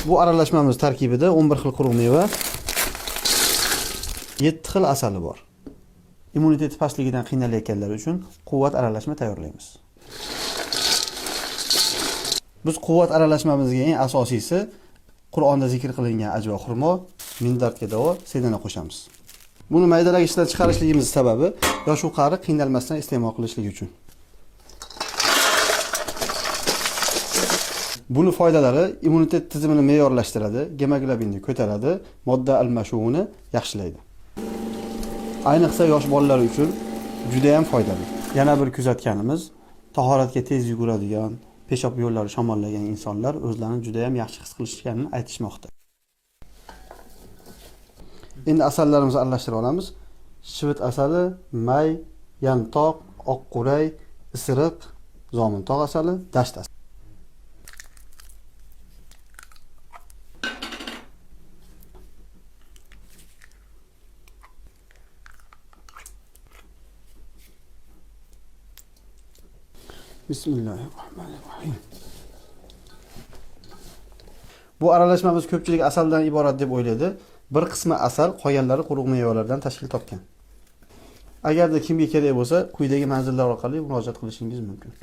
Bu aralashmamiz tarkibida 11 xil quruq meva, 7 xil asali bor. Immuniteti pastligidan qiynalayotganlar uchun quvvat aralashma tayyorlaymiz. Biz quvvat aralashmamizga eng asosiysi Qur'onda zikr qilingan ajva xurmo, mindardga davo, sedana qo'shamiz. Buni maydalagichdan chiqarishligimiz sababi yosh u qari qiynalmasdan iste'mol qilishligi uchun. Buni foydalari immunitet tizimini me'yorlashtiradi, gemoglobinni ko'taradi, modda almashuvini yaxshilaydi. Ayniqsa yosh bolalar uchun juda ham foydali. Yana bir kuzatganimiz, tahoratga tez yuguradigan, peshob yo'llari shamollagan insonlar o'zlarini juda ham yaxshi his qilishganini aytishmoqda. Endi asallarimizni aralashtirib olamiz. Shivit asali, may, yantoq, oqquray, isiriq, zomintoq asali, dasht asali. Bismillahirrohmanirrohim. Bu aralashmamiz ko'pchilik asaldan iborat deb o'ylaydi. Bir qismi asal, qolganlari quruq mevalardan tashkil topgan. Agarda kimga kerak bo'lsa, quyidagi manzillar orqali murojaat qilishingiz mumkin.